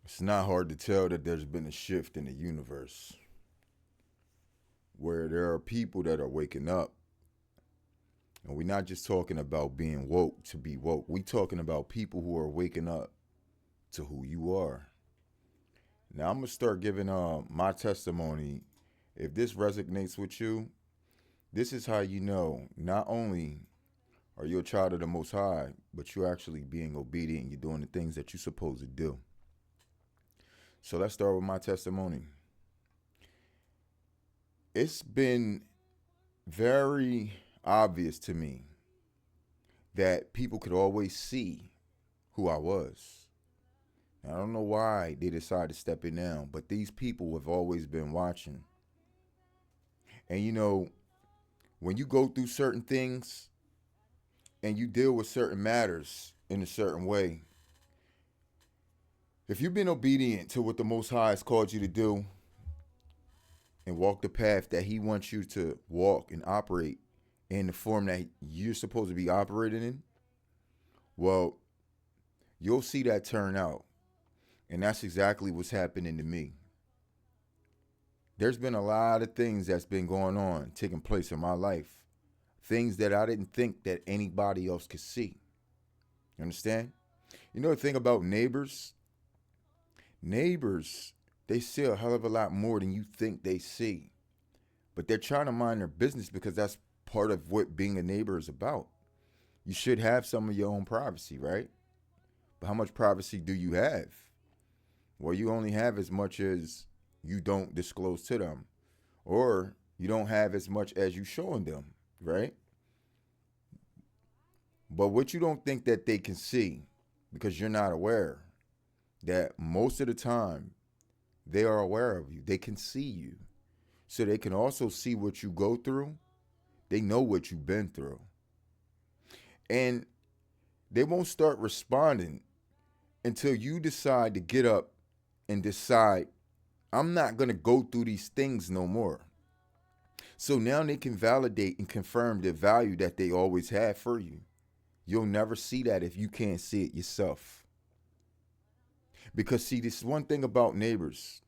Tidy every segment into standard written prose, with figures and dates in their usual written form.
It's not hard to tell that there's been a shift in the universe where there are people that are waking up. And we're not just talking about being woke to be woke. We're talking about people who are waking up to who you are. Now, I'm going to start giving my testimony. If this resonates with you, this is how you know not only are you a child of the Most High, but you're actually being obedient. You're doing the things that you're supposed to do. So let's start with my testimony. It's been very obvious to me that people could always see who I was. I don't know why they decided to step it down, but these people have always been watching. And you know, when you go through certain things and you deal with certain matters in a certain way, if you've been obedient to what the Most High has called you to do and walk the path that He wants you to walk and operate in the form that you're supposed to be operating in, well, you'll see that turn out. And that's exactly what's happening to me. There's been a lot of things that's been going on, taking place in my life. Things that I didn't think that anybody else could see. You understand? You know the thing about neighbors? Neighbors, they see a hell of a lot more than you think they see. But they're trying to mind their business because that's part of what being a neighbor is about. You should have some of your own privacy, right? But how much privacy do you have? Well, you only have as much as you don't disclose to them. Or you don't have as much as you showing them, right? But what you don't think that they can see, because you're not aware, that most of the time they are aware of you. They can see you. So they can also see what you go through. They know what you've been through. And they won't start responding until you decide to get up and decide, I'm not going to go through these things no more. So now they can validate and confirm the value that they always had for you. You'll never see that if you can't see it yourself. Because see, this one thing about neighbors,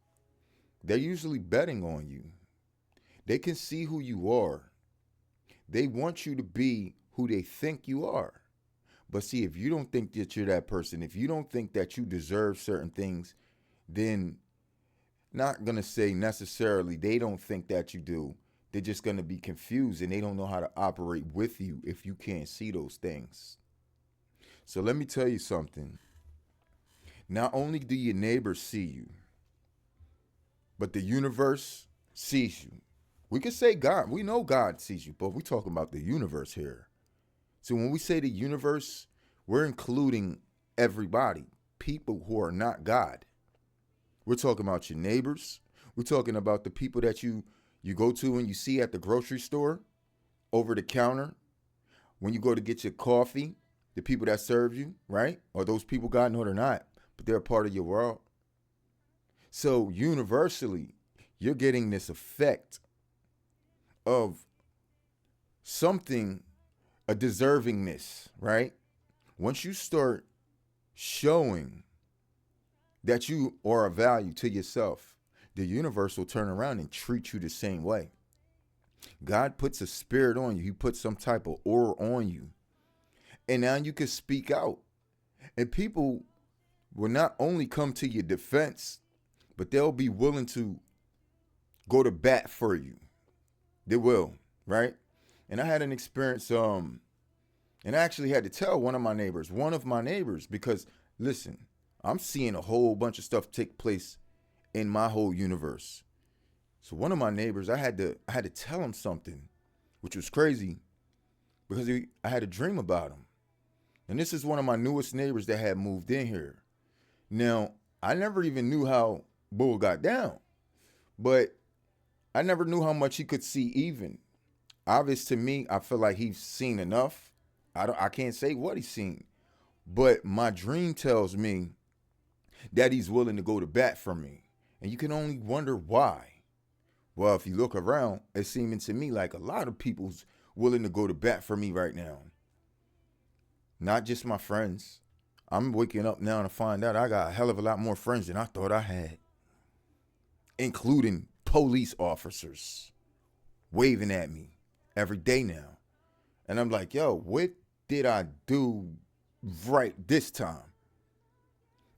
they're usually betting on you. They can see who you are. They want you to be who they think you are. But see, if you don't think that you're that person, if you don't think that you deserve certain things, then not going to say necessarily they don't think that you do. They're just going to be confused and they don't know how to operate with you if you can't see those things. So let me tell you something. Not only do your neighbors see you, but the universe sees you. We could say God. We know God sees you, but we're talking about the universe here. So when we say the universe, we're including everybody, people who are not God. We're talking about your neighbors. We're talking about the people that you go to and you see at the grocery store, over the counter, when you go to get your coffee, the people that serve you, right? Or those people, God, no, they're not, but they're a part of your world. So universally, you're getting this effect of something, a deservingness, right? Once you start showing that you are of value to yourself, the universe will turn around and treat you the same way. God puts a spirit on you. He puts some type of aura on you. And now you can speak out. And people will not only come to your defense, but they'll be willing to go to bat for you. They will, right? And I had an experience, and I actually had to tell one of my neighbors, because listen, I'm seeing a whole bunch of stuff take place in my whole universe. So one of my neighbors, I had to tell him something, which was crazy, because I had a dream about him. And this is one of my newest neighbors that had moved in here. Now, I never even knew how Bull got down, but I never knew how much he could see even. Obvious to me, I feel like he's seen enough. I can't say what he's seen, but my dream tells me that he's willing to go to bat for me. And you can only wonder why. Well, if you look around, it's seeming to me like a lot of people's willing to go to bat for me right now. Not just my friends. I'm waking up now to find out I got a hell of a lot more friends than I thought I had, including police officers waving at me every day now. And I'm like, yo, what did I do right this time?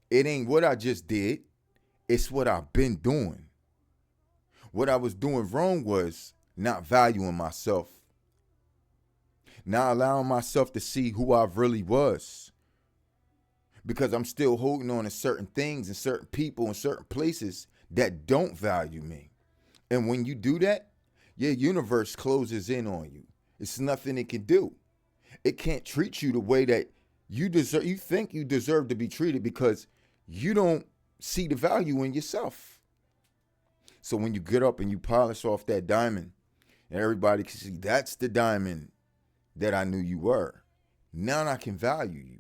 It ain't what I just did, it's what I've been doing. What I was doing wrong was not valuing myself, not allowing myself to see who I really was. Because I'm still holding on to certain things and certain people and certain places that don't value me. And when you do that, your universe closes in on you. It's nothing it can do. It can't treat you the way that you deserve. You think you deserve to be treated because you don't see the value in yourself. So when you get up and you polish off that diamond, and everybody can see that's the diamond that I knew you were. Now I can value you.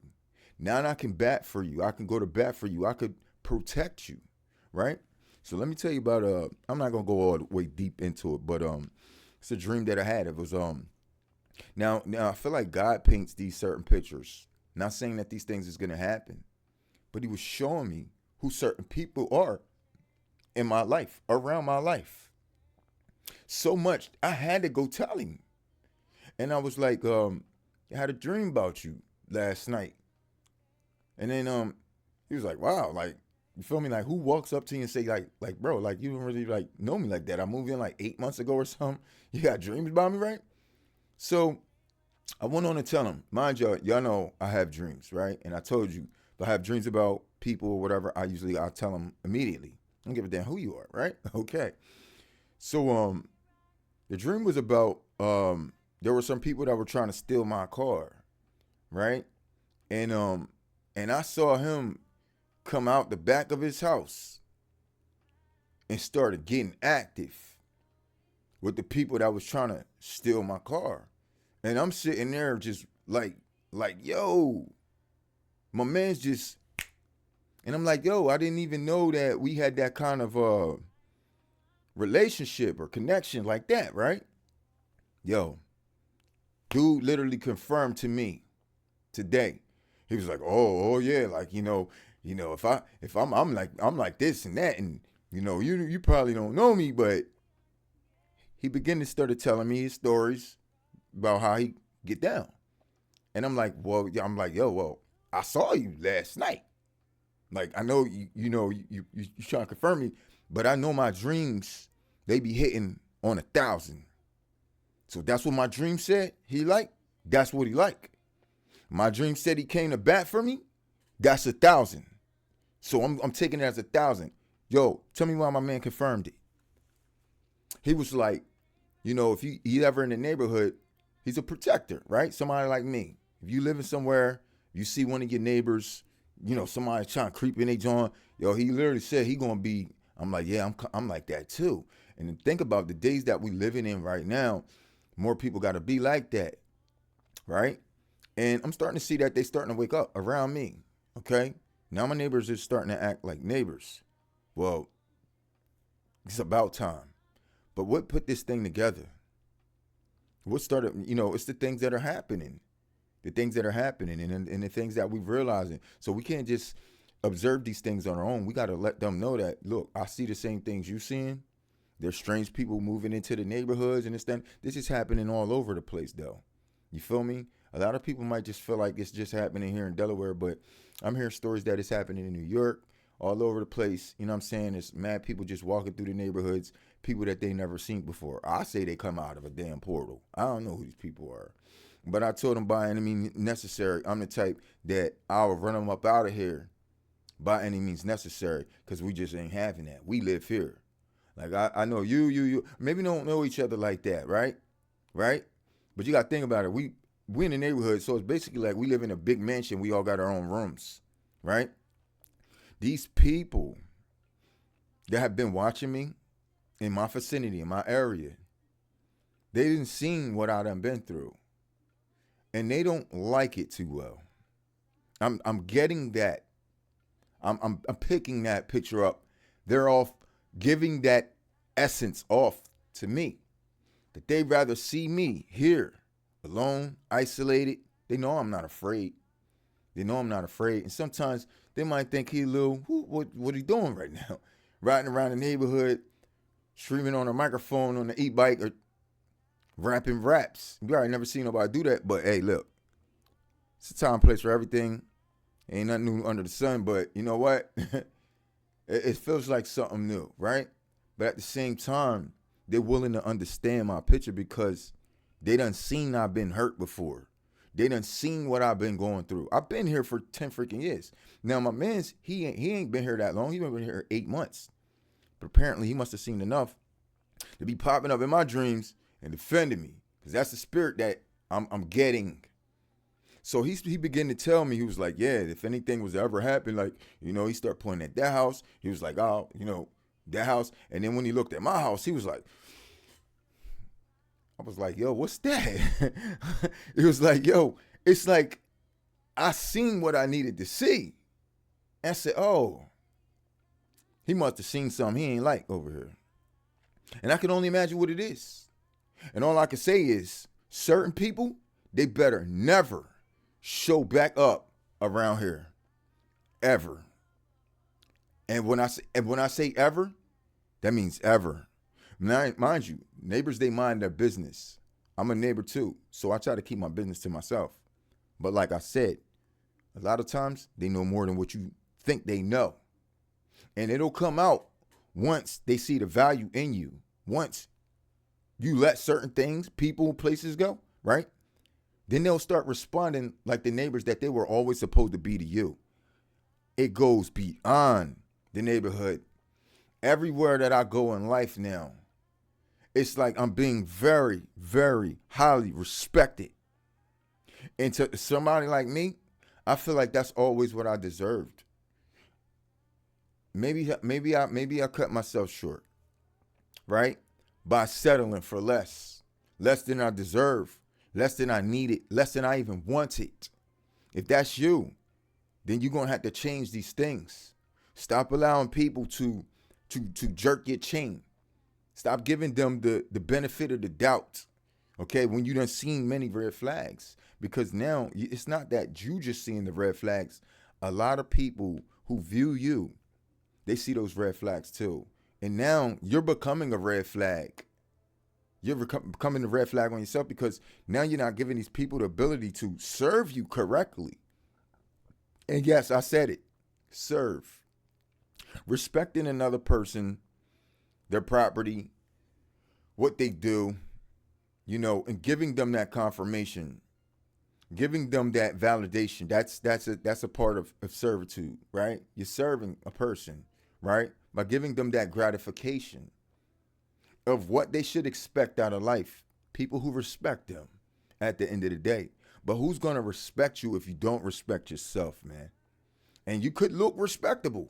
Now I can bat for you. I can go to bat for you. I could protect you, right? So let me tell you about I'm not gonna go all the way deep into it, but it's a dream that I had. It was now I feel like God paints these certain pictures. Not saying that these things is gonna happen, but he was showing me who certain people are in my life, around my life. So much I had to go tell him. And I was like, I had a dream about you last night. And then he was like, wow, like, you feel me? Like, who walks up to you and say, like, bro, like, you don't really like know me like that. I moved in like 8 months ago or something. You got dreams about me, right? So I went on to tell him, mind y'all know I have dreams, right? And I told you, if I have dreams about people or whatever, I'll tell them immediately. I don't give a damn who you are, right? Okay. So the dream was about there were some people that were trying to steal my car, right? And I saw him come out the back of his house and started getting active with the people that was trying to steal my car. And I'm sitting there just like, yo, my man's just, and I'm like, yo, I didn't even know that we had that kind of relationship or connection like that, right? Yo, dude literally confirmed to me today. He was like, oh yeah, like if I'm like this and that, and you probably don't know me, but he began to started telling me his stories about how he get down. And I'm like, well, I saw you last night. Like, I know you trying to confirm me, but I know my dreams, they be hitting on 1,000. So that's what my dream said he liked. That's what he liked. My dream said he came to bat for me. That's 1,000. So I'm taking it as 1,000. Yo, tell me why my man confirmed it. He was like, if he ever in the neighborhood, he's a protector, right? Somebody like me. If you living somewhere, you see one of your neighbors, somebody trying to creep in their joint, yo, he literally said he gonna be. I'm like, yeah, I'm like that too. And think about the days that we living in right now. More people got to be like that, right? And I'm starting to see that they starting to wake up around me. Okay, now my neighbors are starting to act like neighbors. Well, it's about time. But what put this thing together? What started? It's the things that are happening. The things that are happening and the things that we're realizing. So we can't just observe these things on our own. We got to let them know that, look, I see the same things you seeing. There's strange people moving into the neighborhoods and this is happening all over the place, though. You feel me? A lot of people might just feel like it's just happening here in Delaware, but I'm hearing stories that it's happening in New York, all over the place. You know what I'm saying? It's mad people just walking through the neighborhoods, people that they never seen before. I say they come out of a damn portal. I don't know who these people are. But I told them by any means necessary, I'm the type that I'll run them up out of here by any means necessary, because we just ain't having that. We live here. Like, I know you maybe don't know each other like that, right? Right? But you got to think about it. We in the neighborhood, so it's basically like we live in a big mansion. We all got our own rooms, right? These people that have been watching me in my vicinity, in my area, they didn't see what I done been through. And they don't like it too well. I'm getting that. I'm picking that picture up. They're all giving that essence off to me. That they'd rather see me here, alone, isolated. They know I'm not afraid. They know I'm not afraid. And sometimes they might think he a little, what he doing right now? Riding around the neighborhood, streaming on a microphone on the e-bike or rapping raps. You already never seen nobody do that. But hey, look, it's a time and place for everything. Ain't nothing new under the sun. But you know what? It feels like something new, right? But at the same time, they're willing to understand my picture because they done seen I've been hurt before. They done seen what I've been going through. I've been here for 10 freaking years. Now, my man's, he ain't been here that long. He been here 8 months. But apparently, he must have seen enough to be popping up in my dreams and defending me. Because that's the spirit that I'm getting. So he began to tell me, he was like, yeah, if anything was to ever happen, like, you know, he started pointing at that house. He was like, oh, you know, that house. And then when he looked at my house, he was like, I was like, yo, what's that? It was like, yo, it's like I seen what I needed to see. And I said, oh, he must have seen something he ain't like over here. And I can only imagine what it is. And all I can say is certain people, they better never show back up around here. Ever. And when I say ever, that means ever. Now, mind you, neighbors, they mind their business. I'm a neighbor too, so I try to keep my business to myself. But like I said, a lot of times they know more than what you think they know. And it'll come out once they see the value in you. Once you let certain things, people, places go, right? Then they'll start responding like the neighbors that they were always supposed to be to you. It goes beyond the neighborhood. Everywhere that I go in life now, it's like I'm being very, very highly respected. And to somebody like me, I feel like that's always what I deserved. Maybe I cut myself short, right? By settling for less than I deserve, less than I needed, less than I even wanted. If that's you, then you're gonna have to change these things. Stop allowing people to jerk your chain. Stop giving them the benefit of the doubt, okay, when you done seen many red flags. Because now it's not that you just seeing the red flags. A lot of people who view you, they see those red flags too. And now you're becoming a red flag. You're becoming a red flag on yourself because now you're not giving these people the ability to serve you correctly. And yes, I said it, serve. Respecting another person, their property, what they do, you know, and giving them that confirmation, giving them that validation. That's a part of servitude, right? You're serving a person, right? By giving them that gratification of what they should expect out of life. People who respect them at the end of the day. But who's going to respect you if you don't respect yourself, man? And you could look respectable,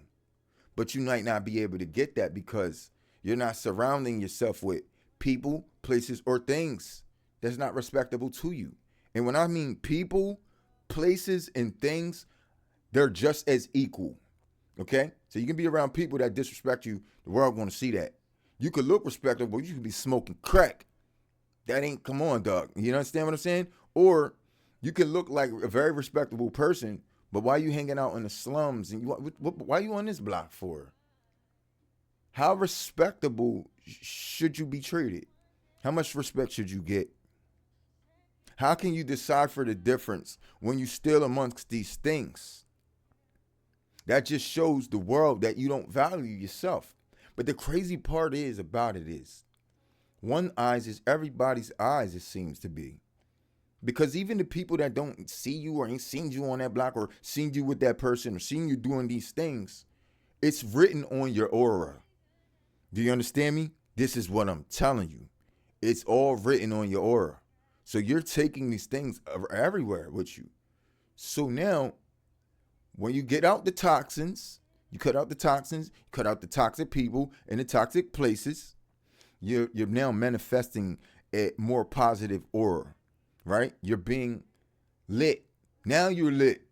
but you might not be able to get that because you're not surrounding yourself with people, places, or things that's not respectable to you. And when I mean people, places, and things, they're just as equal. Okay? So you can be around people that disrespect you. The world going to see that. You could look respectable, but you could be smoking crack. That ain't, come on, dog. You understand what I'm saying? Or you could look like a very respectable person, but why you hanging out in the slums? And why you on this block for? How respectable should you be treated? How much respect should you get? How can you decipher the difference when you're still amongst these things? That just shows the world that you don't value yourself. But the crazy part about it is, one eyes is everybody's eyes, it seems to be. Because even the people that don't see you or ain't seen you on that block or seen you with that person or seen you doing these things, it's written on your aura. Do you understand me? This is what I'm telling you. It's all written on your aura. So you're taking these things everywhere with you. So now, when you get out the toxins, you cut out the toxic people and the toxic places, you're now manifesting a more positive aura, right? You're being lit. Now you're lit.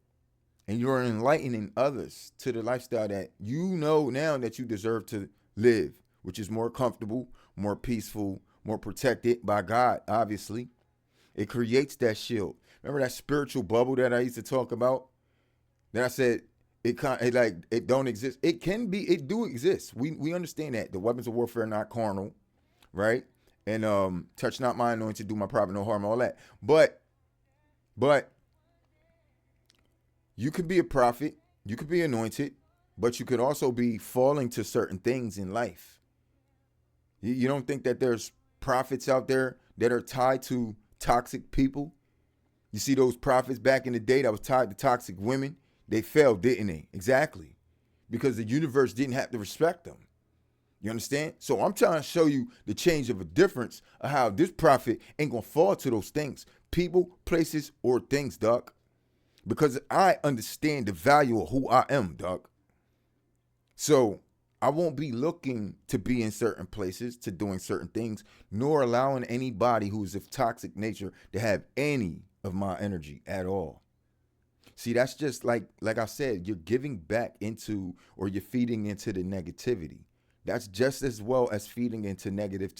And you're enlightening others to the lifestyle that you know now that you deserve to live, which is more comfortable, more peaceful, more protected by God, obviously. It creates that shield. Remember that spiritual bubble that I used to talk about? Then I said it don't exist. It do exist. We understand that the weapons of warfare are not carnal, right? And touch not my anointing, do my prophet no harm, all that. But you could be a prophet, you could be anointed, but you could also be falling to certain things in life. You don't think that there's prophets out there that are tied to toxic people? You see those prophets back in the day that was tied to toxic women? They fell, didn't they? Exactly. Because the universe didn't have to respect them. You understand? So I'm trying to show you the change of a difference of how this prophet ain't going to fall to those things. People, places, or things, Doc. Because I understand the value of who I am, Doc. So I won't be looking to be in certain places, to doing certain things, nor allowing anybody who's of toxic nature to have any of my energy at all. See, that's just like I said, you're giving back into, or you're feeding into the negativity. That's just as well as feeding into negative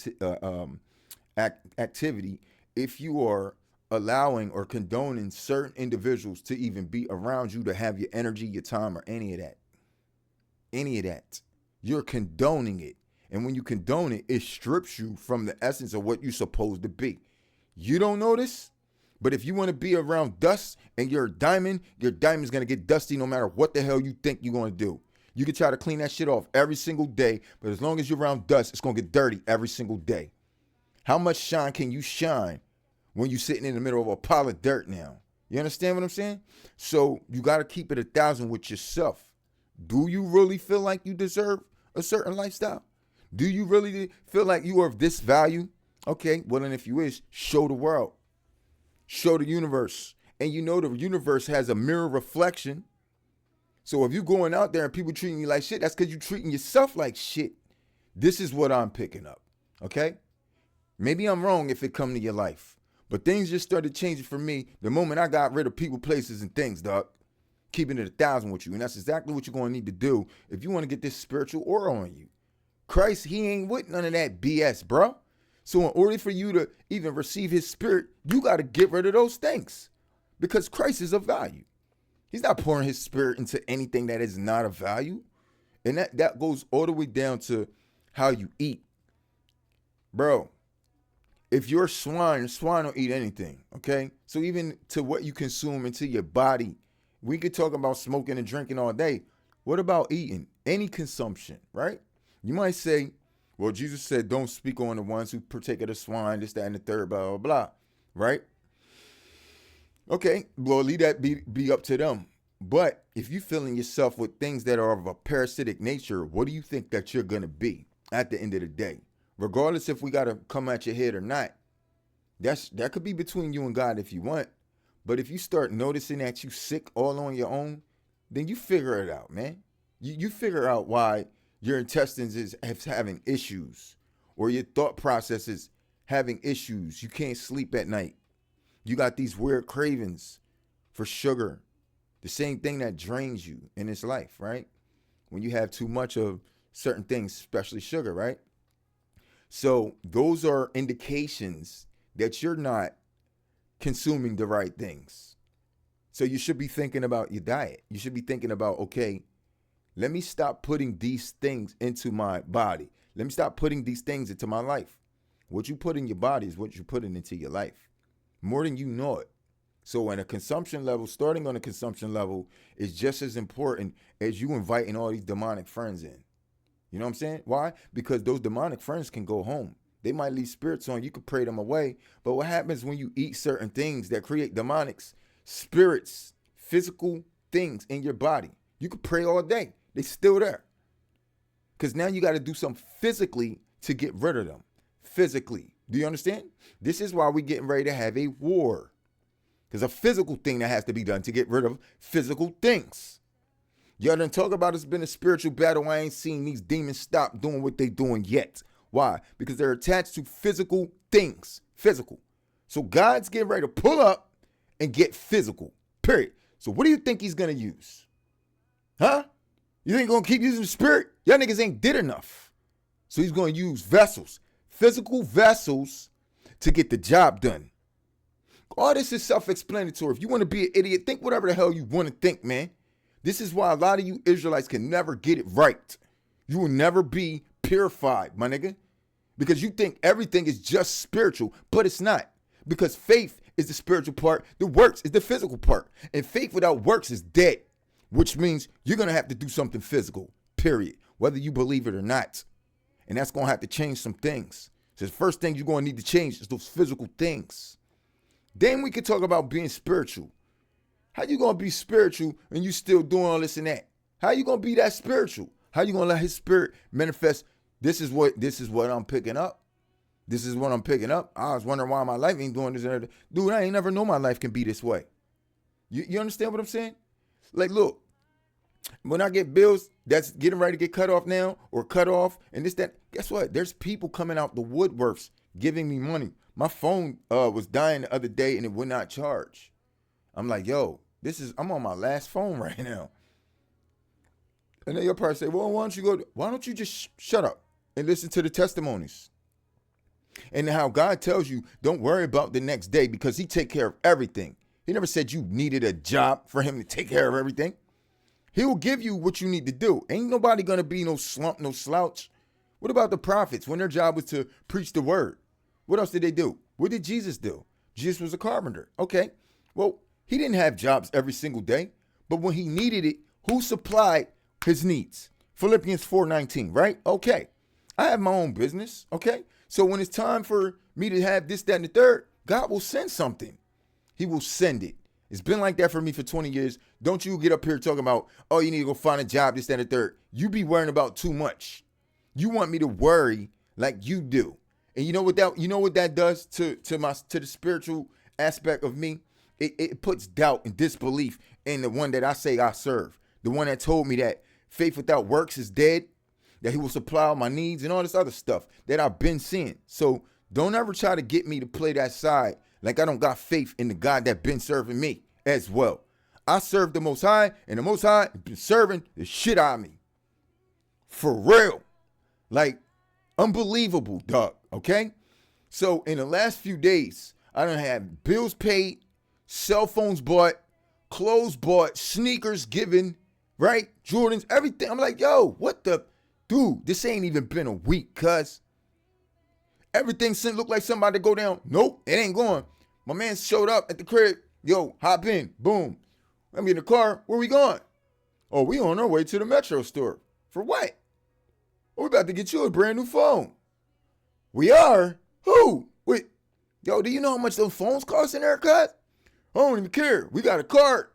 activity if you are allowing or condoning certain individuals to even be around you, to have your energy, your time, or any of that. Any of that. You're condoning it. And when you condone it, it strips you from the essence of what you're supposed to be. You don't notice? But if you want to be around dust and you're a diamond, your diamond's going to get dusty no matter what the hell you think you're going to do. You can try to clean that shit off every single day, but as long as you're around dust, it's going to get dirty every single day. How much shine can you shine when you're sitting in the middle of a pile of dirt now? You understand what I'm saying? So you got to keep it 1,000 with yourself. Do you really feel like you deserve a certain lifestyle? Do you really feel like you are of this value? Okay, well then if you is, show the world. Show the universe. And you know the universe has a mirror reflection. So if you're going out there and people treating you like shit, that's because you're treating yourself like shit. This is what I'm picking up. Okay? Maybe I'm wrong if it come to your life. But things just started changing for me the moment I got rid of people, places, and things, dog. Keeping it 1,000 with you. And that's exactly what you're going to need to do if you want to get this spiritual aura on you. Christ, he ain't with none of that BS, bro. So in order for you to even receive his spirit, you got to get rid of those things. Because Christ is of value. He's not pouring his spirit into anything that is not of value. And that goes all the way down to how you eat. Bro, if you're swine don't eat anything, okay? So even to what you consume into your body, we could talk about smoking and drinking all day. What about eating? Any consumption, right? You might say, well, Jesus said, don't speak on the ones who partake of the swine, this, that, and the third, blah, blah, blah, right? Okay, well, leave that be up to them. But if you're filling yourself with things that are of a parasitic nature, what do you think that you're going to be at the end of the day? Regardless if we got to come at your head or not, that could be between you and God if you want. But if you start noticing that you sick all on your own, then you figure it out, man. You figure out why your intestines is having issues, or your thought process is having issues. You can't sleep at night. You got these weird cravings for sugar, the same thing that drains you in this life, right? When you have too much of certain things, especially sugar, right? So those are indications that you're not consuming the right things. So you should be thinking about your diet. You should be thinking about, okay, let me stop putting these things into my body. Let me stop putting these things into my life. What you put in your body is what you're putting into your life, more than you know it. So when a consumption level, starting on a consumption level is just as important as you inviting all these demonic friends in. You know what I'm saying? Why? Because those demonic friends can go home. They might leave spirits on. You could pray them away. But what happens when you eat certain things that create demonics, spirits, physical things in your body? You could pray all day. They're still there. Because now you got to do something physically to get rid of them. Physically. Do you understand? This is why we're getting ready to have a war. There's a physical thing that has to be done to get rid of physical things. Y'all done talk about it's been a spiritual battle. I ain't seen these demons stop doing what they doing yet. Why? Because they're attached to physical things. Physical. So God's getting ready to pull up and get physical. Period. So what do you think he's going to use? Huh? You think he's going to keep using the spirit? Y'all niggas ain't did enough. So he's going to use vessels. Physical vessels to get the job done. All this is self-explanatory. If you want to be an idiot, think whatever the hell you want to think, man. This is why a lot of you Israelites can never get it right. You will never be purified, my nigga, because you think everything is just spiritual, but it's not. Because faith is the spiritual part, the works is the physical part. And faith without works is dead, which means you're going to have to do something physical, period, whether you believe it or not. And that's going to have to change some things. So the first thing you're going to need to change is those physical things. Then we can talk about being spiritual. How you going to be spiritual and you still doing all this and that? How you going to be that spiritual? How you going to let his spirit manifest? This is what I'm picking up. This is what I'm picking up. I was wondering why my life ain't doing this and that. Dude, I ain't never know my life can be this way. You understand what I'm saying? Like, look, when I get bills that's getting ready to get cut off now or cut off and this, that, guess what? There's people coming out the woodworks giving me money. My phone was dying the other day and it would not charge. I'm like, yo, I'm on my last phone right now. And then you'll probably say, well, why don't you just shut up and listen to the testimonies? And how God tells you, don't worry about the next day because he take care of everything. He never said you needed a job for him to take care of everything. He will give you what you need to do. Ain't nobody going to be no slump, no slouch. What about the prophets when their job was to preach the word? What else did they do? What did Jesus do? Jesus was a carpenter. Okay. Well, he didn't have jobs every single day, but when he needed it, who supplied his needs? Philippians 4:19, right? Okay. I have my own business. Okay. So when it's time for me to have this, that, and the third, God will send something. He will send it. It's been like that for me for 20 years. Don't you get up here talking about, oh, you need to go find a job, this, that, and the third. You be worrying about too much. You want me to worry like you do. And you know what that does to the spiritual aspect of me? It puts doubt and disbelief in the one that I say I serve. The one that told me that faith without works is dead, that he will supply all my needs and all this other stuff that I've been seeing. So don't ever try to get me to play that side like I don't got faith in the God that been serving me as well. I serve the Most High, and the Most High has been serving the shit out of me. For real. Like, unbelievable, dog, okay? So in the last few days, I done had bills paid, cell phones bought, clothes bought, sneakers given, right? Jordans, everything. I'm like, yo, what the? Dude, this ain't even been a week, cuz. Everything looked like somebody to go down. Nope, it ain't going. My man showed up at the crib. Yo, hop in. Boom. Let me in the car. Where we going? Oh, we on our way to the Metro store. For what? Oh, we about to get you a brand new phone. We are? Who? Wait. Yo, do you know how much those phones cost in there, cuz? I don't even care. We got a card.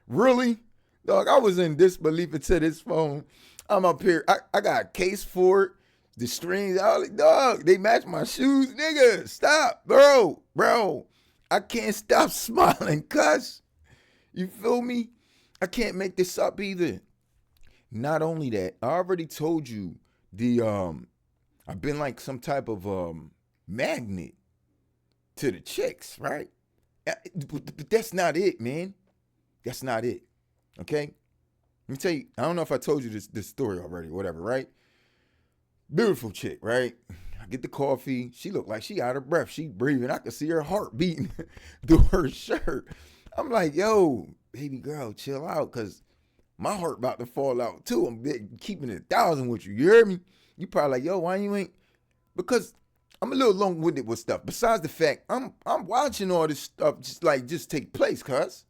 Really? Dog, I was in disbelief into this phone. I'm up here. I got a case for it. The strings, dog, they match my shoes. Nigga, stop, bro. I can't stop smiling, cuz. You feel me? I can't make this up either. Not only that, I already told you I've been like some type of magnet to the chicks, right? But that's not it, man. That's not it. Okay? Let me tell you, I don't know if I told you this story already, whatever, right? Beautiful chick, right? I get the coffee. She looked like she out of breath. She breathing. I could see her heart beating through her shirt. I'm like, yo, baby girl, chill out, because my heart about to fall out too. I'm keeping it 1,000 with you. You hear me? You probably like, yo, why you ain't? Because I'm a little long-winded with stuff. Besides the fact, I'm watching all this stuff just take place, cuz.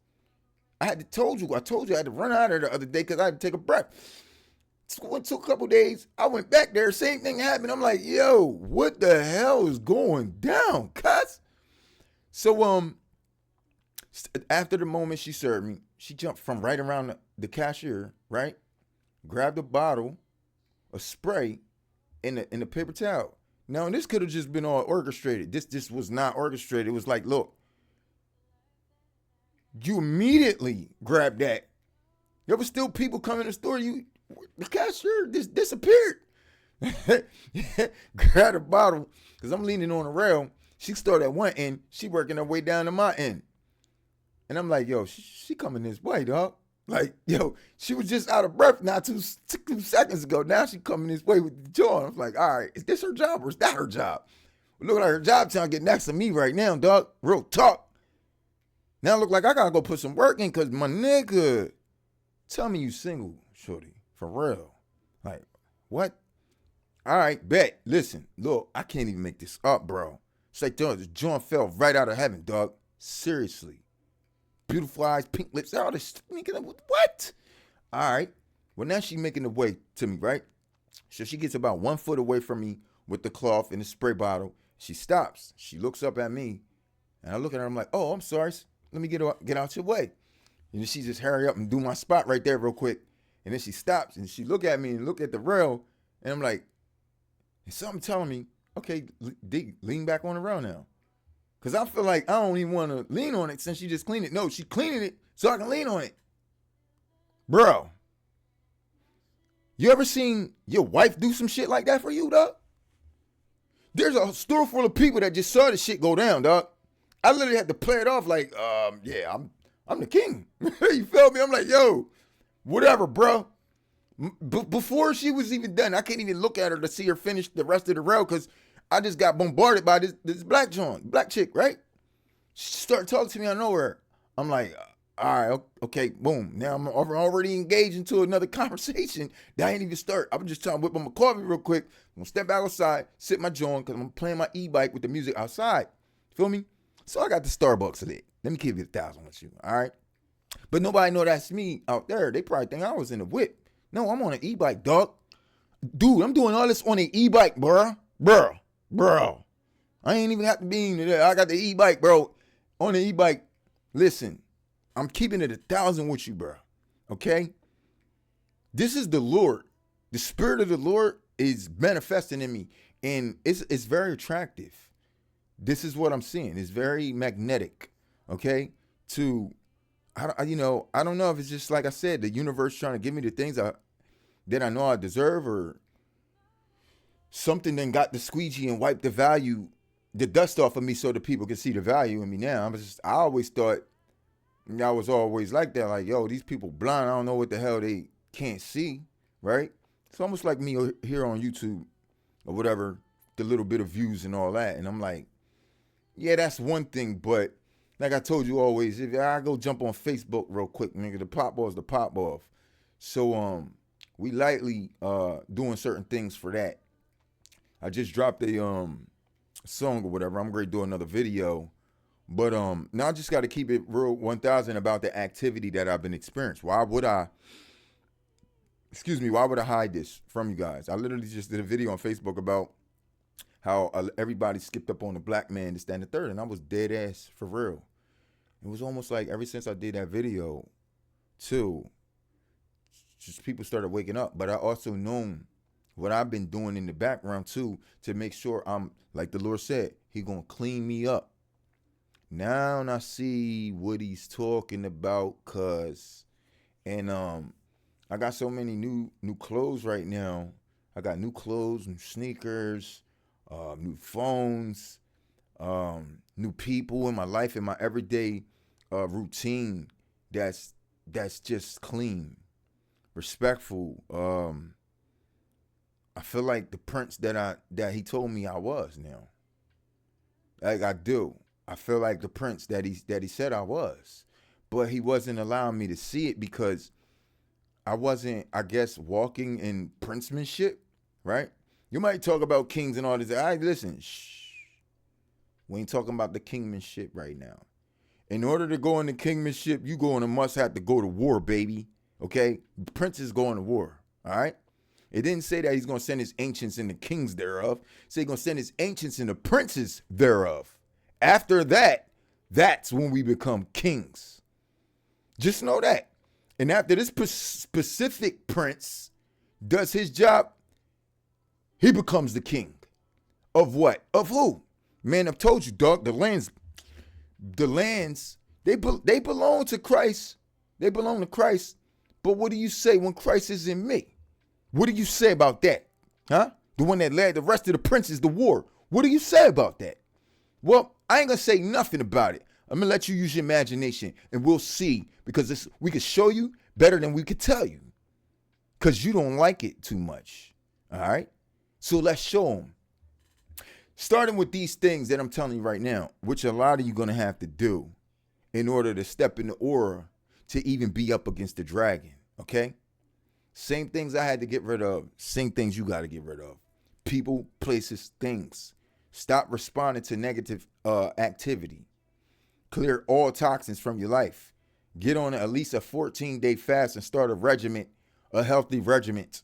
I told you I had to run out of there the other day because I had to take a breath. It took a couple days. I went back there. Same thing happened. I'm like, yo, what the hell is going down, cuz? So, after the moment she served me, she jumped from right around the cashier, right? Grabbed a bottle of spray in the paper towel. Now, this could have just been all orchestrated. This was not orchestrated. It was like, look, you immediately grabbed that. There was still people coming in the store. The cashier disappeared. Grabbed a bottle, because I'm leaning on the rail. She started at one end. She working her way down to my end. And I'm like, yo, she coming this way, dog. Like, yo, she was just out of breath not 2 seconds ago. Now she coming this way with the jaw. I'm like, all right, is this her job or is that her job? Look like her job trying to get next to me right now, dog. Real talk. Now look like I gotta go put some work in, because my nigga, Tell me you single, shorty. For real. Like, what? All right, bet. Listen, look, I can't even make this up, bro. It's like, dog, this joint fell right out of heaven, dog. Seriously. Beautiful eyes, pink lips, all this. What? All right. Well, now she's making the way to me, right? So she gets about 1 foot away from me with the cloth and the spray bottle. She stops. She looks up at me, and I look at her. I'm like, oh, I'm sorry. Let me get out your way. And then she just hurry up and do my spot right there real quick. And then she stops, and she look at me and look at the rail, and I'm like, is something telling me, okay, lean back on the rail now. Because I feel like I don't even want to lean on it since she just cleaned it. No, she cleaning it so I can lean on it. Bro, you ever seen your wife do some shit like that for you, dog? There's a store full of people that just saw the shit go down, dog. I literally had to play it off like, yeah, I'm the king. You feel me? I'm like, yo, whatever, bro. Before she was even done, I can't even look at her to see her finish the rest of the rail because I just got bombarded by this black chick, right? She started talking to me out of nowhere. I'm like, all right, okay, boom. Now I'm already engaged into another conversation that I ain't even start. I'm just trying to whip on my coffee real quick. I'm gonna step back outside, sit my joint, because I'm playing my e-bike with the music outside. Feel me? So I got the Starbucks lit. Let me keep it 1,000 with you, all right? But nobody know that's me out there. They probably think I was in the whip. No, I'm on an e-bike, dog. Dude, I'm doing all this on an e-bike, bro. I ain't even have to be in there. I got the e-bike, bro. On the e-bike, listen, I'm keeping it 1,000 with you, bro. Okay? This is the Lord. The Spirit of the Lord is manifesting in me. And it's very attractive. This is what I'm seeing. It's very magnetic. Okay? I don't know if it's just like I said, the universe trying to give me the things that I know I deserve, or something then got the squeegee and wiped the dust off of me so the people can see the value in me now. I always thought I was always like that. Like, yo, these people blind. I don't know what the hell they can't see, right? It's almost like me here on YouTube or whatever, the little bit of views and all that. And I'm like, yeah, that's one thing, but like I told you always, if I go jump on Facebook real quick, nigga, the pop off is the pop off. So we lightly doing certain things for that. I just dropped a song or whatever. I'm going to do another video. But now I just got to keep it real 1,000 about the activity that I've been experiencing. Why would I hide this from you guys? I literally just did a video on Facebook about how everybody skipped up on the black man to stand the third, and I was dead ass for real. It was almost like ever since I did that video, too, just people started waking up. But I also known what I've been doing in the background, too, to make sure I'm, like the Lord said, he going to clean me up. Now I see what he's talking about, and I got so many new clothes right now. I got new clothes, new sneakers, new phones, new people in my life, in my everyday routine. That's just clean, respectful. I feel like the prince that he told me I was now. Like I do. I feel like the prince that he said I was, but he wasn't allowing me to see it because I wasn't, I guess, walking in princemanship, right? You might talk about kings and all this. Listen, shh. We ain't talking about the kingmanship right now. In order to go into kingmanship, you must have to go to war, baby. Okay? Princes going to war. All right? It didn't say that he's going to send his ancients and the kings thereof. It said he's going to send his ancients and the princes thereof. After that, that's when we become kings. Just know that. And after this specific prince does his job, he becomes the king. Of what? Of who? Man, I've told you, dog, the lands, they belong to Christ. They belong to Christ. But what do you say when Christ is in me? What do you say about that? Huh? The one that led the rest of the princes to war. What do you say about that? Well, I ain't going to say nothing about it. I'm going to let you use your imagination and we'll see, because we can show you better than we could tell you, because you don't like it too much. All right? So let's show them. Starting with these things that I'm telling you right now, which a lot of you going to have to do in order to step in the aura to even be up against the dragon. Okay? Same things I had to get rid of, same things you got to get rid of. People, places, things. Stop responding to negative activity. Clear all toxins from your life. Get on at least a 14-day fast and start a healthy regiment.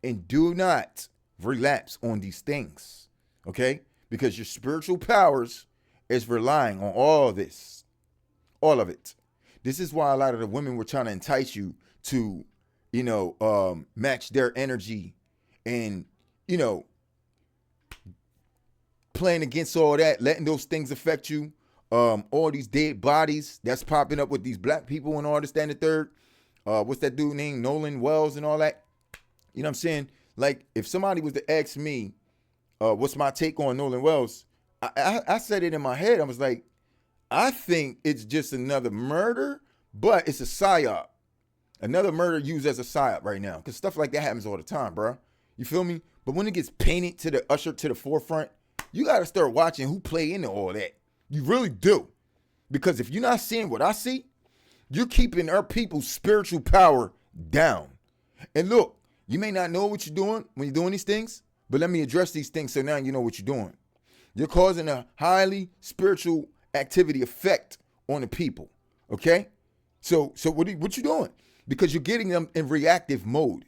And do not relapse on these things, okay? Because your spiritual powers is relying on all this, all of it. This is why a lot of the women were trying to entice you to, match their energy and, playing against all that, letting those things affect you. All these dead bodies that's popping up with these black people and all this, that, and the third. What's that dude named Nolan Wells and all that? You know what I'm saying? Like, if somebody was to ask me, what's my take on Nolan Wells, I said it in my head. I was like, I think it's just another murder, but it's a psyop. Another murder used as a psyop right now. Because stuff like that happens all the time, bro. You feel me? But when it gets painted ushered to the forefront, you got to start watching who play into all that. You really do. Because if you're not seeing what I see, you're keeping our people's spiritual power down. And look, you may not know what you're doing when you're doing these things, but let me address these things so now you know what you're doing. You're causing a highly spiritual activity effect on the people, okay? So what you doing? Because you're getting them in reactive mode.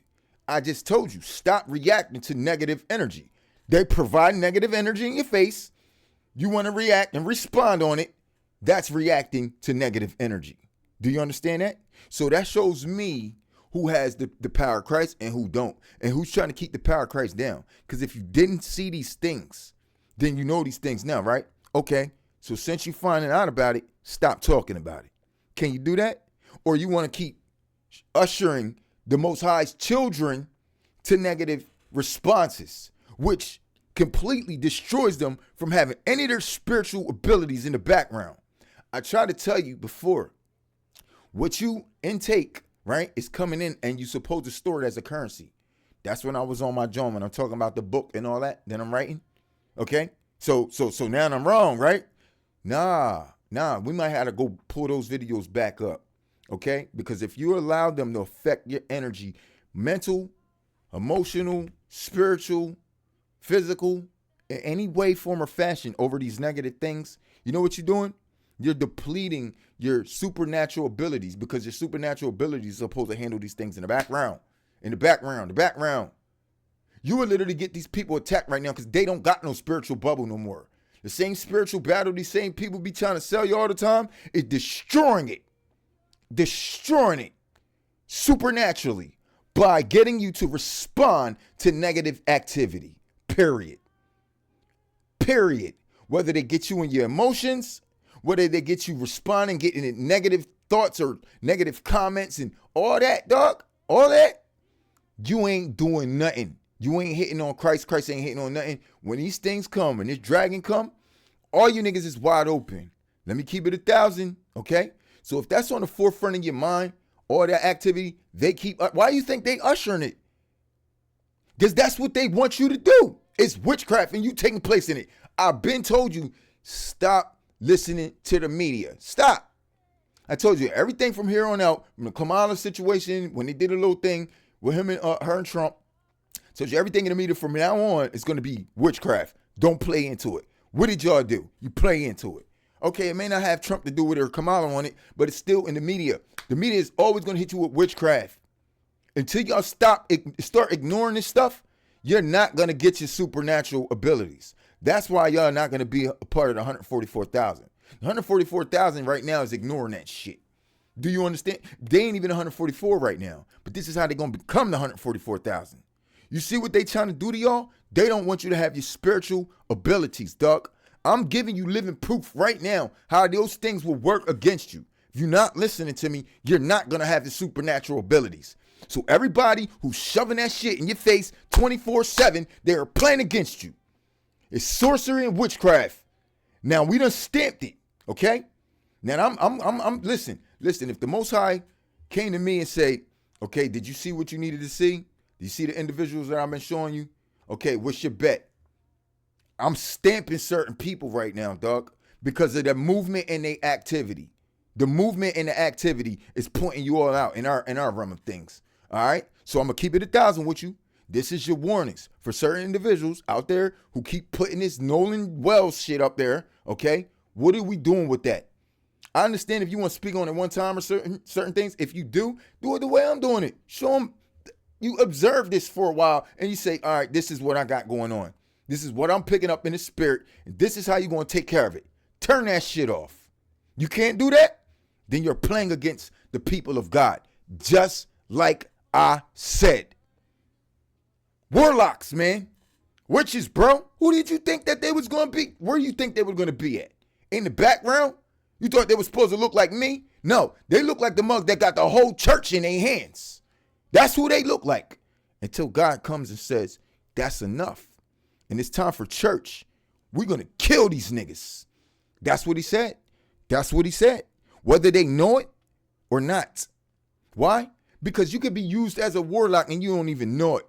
I just told you, stop reacting to negative energy. They provide negative energy in your face. You want to react and respond on it. That's reacting to negative energy. Do you understand that? So that shows me who has the power of Christ and who don't, and who's trying to keep the power of Christ down. Because if you didn't see these things, then you know these things now, right? Okay, so since you're finding out about it, stop talking about it. Can you do that? Or you want to keep ushering the Most High's children to negative responses, which completely destroys them from having any of their spiritual abilities in the background. I tried to tell you before, what you intake, right, is coming in, and you're supposed to store it as a currency. That's when I was on my joint when I'm talking about the book and all that I'm writing. Okay? So now I'm wrong, right? Nah, we might have to go pull those videos back up. Okay? Because if you allow them to affect your energy, mental, emotional, spiritual, physical, in any way, form, or fashion over these negative things, you know what you're doing? You're depleting your supernatural abilities, because your supernatural abilities are supposed to handle these things in the background. In the background. You will literally get these people attacked right now because they don't got no spiritual bubble no more. The same spiritual battle these same people be trying to sell you all the time is destroying it supernaturally by getting you to respond to negative activity. Period. Whether they get you in your emotions, whether they get you responding, getting negative thoughts or negative comments and all that, dog, all that, you ain't doing nothing. You ain't hitting on Christ. Christ ain't hitting on nothing. When these things come and this dragon come, all you niggas is wide open. Let me keep it 1,000, okay? So if that's on the forefront of your mind, all that activity, they keep, why do you think they ushering it? Because that's what they want you to do. It's witchcraft and you taking place in it. I've been told you, stop listening to the media. Stop. I told you everything from here on out, from the Kamala situation, when they did a little thing with him and her and Trump, told you everything in the media from now on is going to be witchcraft. Don't play into it. What did y'all do? You play into it. Okay, it may not have Trump to do with it or Kamala on it, but it's still in the media. The media is always going to hit you with witchcraft. Until y'all start ignoring this stuff, you're not going to get your supernatural abilities. That's why y'all not going to be a part of the 144,000. 144,000 right now is ignoring that shit. Do you understand? They ain't even 144 right now, but this is how they're going to become the 144,000. You see what they trying to do to y'all? They don't want you to have your spiritual abilities, dog. I'm giving you living proof right now how those things will work against you. If you're not listening to me, you're not going to have the supernatural abilities. So everybody who's shoving that shit in your face 24/7, they're playing against you. It's sorcery and witchcraft. Now we done stamped it, okay? Now I'm listen. If the Most High came to me and say, okay, did you see what you needed to see? Did you see the individuals that I've been showing you? Okay, what's your bet? I'm stamping certain people right now, dog, because of their movement and their activity. The movement and the activity is pointing you all out in our realm of things. All right. So I'm gonna keep it 1,000 with you. This is your warnings for certain individuals out there who keep putting this Nolan Wells shit up there. Okay. What are we doing with that? I understand if you want to speak on it one time or certain things. If you do it the way I'm doing it. Show them you observe this for a while and you say, all right, this is what I got going on. This is what I'm picking up in the spirit. And this is how you're going to take care of it. Turn that shit off. You can't do that? Then you're playing against the people of God. Just like I said. Warlocks, man. Witches, bro. Who did you think that they was going to be? Where you think they were going to be at? In the background? You thought they were supposed to look like me? No, they look like the mugs that got the whole church in their hands. That's who they look like. Until God comes and says, that's enough. And it's time for church. We're going to kill these niggas. That's what he said. That's what he said. Whether they know it or not. Why? Because you could be used as a warlock and you don't even know it.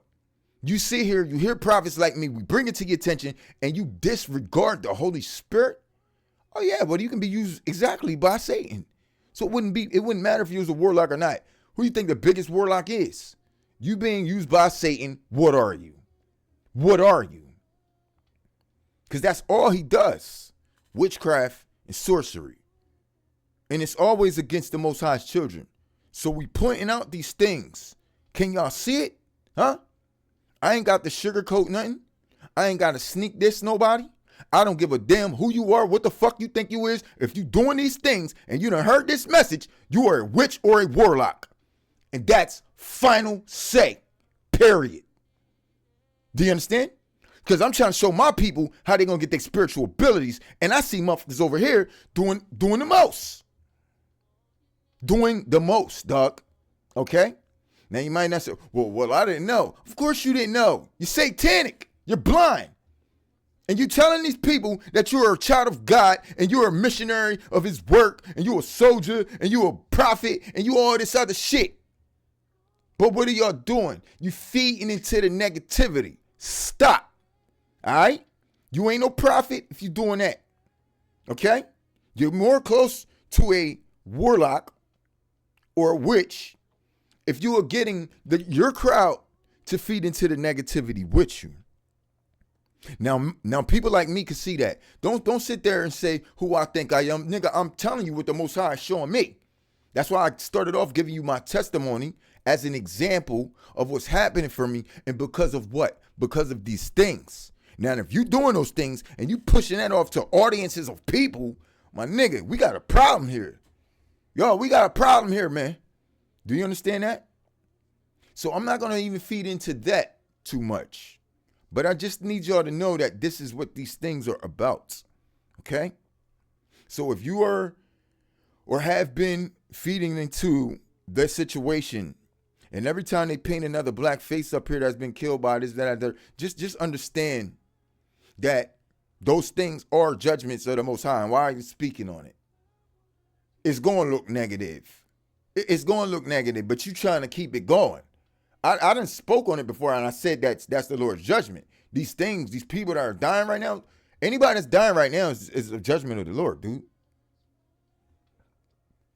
You sit here, you hear prophets like me, we bring it to your attention, and you disregard the Holy Spirit. Oh yeah, but you can be used exactly by Satan. So it wouldn't matter if you was a warlock or not. Who do you think the biggest warlock is? You being used by Satan, what are you? What are you? Because that's all he does. Witchcraft and sorcery. And it's always against the Most High's children. So we pointing out these things. Can y'all see it? Huh? I ain't got to sugarcoat nothing. I ain't got to sneak this nobody. I don't give a damn who you are, what the fuck you think you is. If you doing these things and you done heard this message, you are a witch or a warlock. And that's final say, period. Do you understand? Because I'm trying to show my people how they're going to get their spiritual abilities. And I see motherfuckers over here doing the most. Doing the most, dog. Okay? Now you might not say, well, I didn't know. Of course you didn't know. You're satanic. You're blind. And you telling these people that you're a child of God and you're a missionary of his work and you're a soldier and you're a prophet and you all this other shit. But what are y'all doing? You feeding into the negativity. Stop. All right? You ain't no prophet if you're doing that. Okay? You're more close to a warlock or a witch if you are getting your crowd to feed into the negativity with you. Now people like me can see that. Don't sit there and say who I think I am. Nigga, I'm telling you what the Most High is showing me. That's why I started off giving you my testimony as an example of what's happening for me. And because of what? Because of these things. Now, if you doing those things and you pushing that off to audiences of people, my nigga, we got a problem here. Yo, we got a problem here, man. Do you understand that? So I'm not going to even feed into that too much. But I just need y'all to know that this is what these things are about. Okay? So if you are or have been feeding into the situation, and every time they paint another black face up here that's been killed by this, that, just understand that those things are judgments of the Most High. And why are you speaking on it? It's going to look negative. It's going to look negative, but you trying to keep it going. I done spoke on it before, and I said that's the Lord's judgment. These things, these people that are dying right now, anybody that's dying right now is a judgment of the Lord, dude.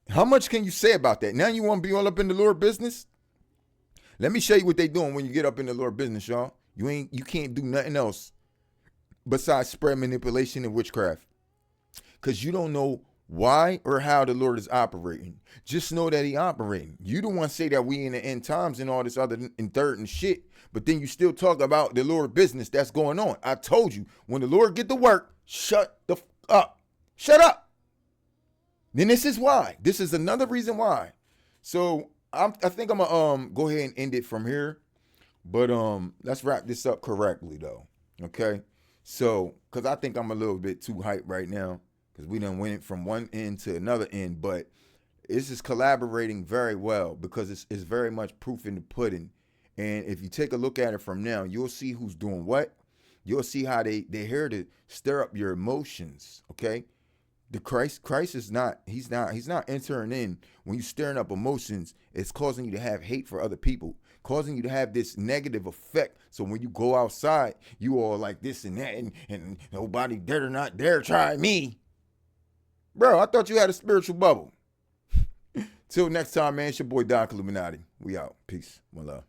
How much can you say about that? Now you want to be all up in the Lord business? Let me show you what they doing when you get up in the Lord business, y'all. You can't do nothing else besides spread manipulation and witchcraft. Because you don't know why or how the Lord is operating. Just know that he operating. You don't want to say that we in the end times and all this other and third and shit, but then you still talk about the Lord business that's going on. I told you, when the Lord get to work, shut the up. Shut up. Then this is why. This is another reason why. So I think I'm gonna go ahead and end it from here. But let's wrap this up correctly though. Okay. So, because I think I'm a little bit too hyped right now. Because we done went from one end to another end, but this is collaborating very well because it's very much proof in the pudding. And if you take a look at it from now, you'll see who's doing what. You'll see how they're here to stir up your emotions. Okay, the Christ is not. He's not entering in when you're stirring up emotions. It's causing you to have hate for other people, causing you to have this negative effect. So when you go outside, you all like this and that, and nobody dare not dare try me. Bro, I thought you had a spiritual bubble. Till next time, man. It's your boy Doc Illuminati. We out. Peace. One love.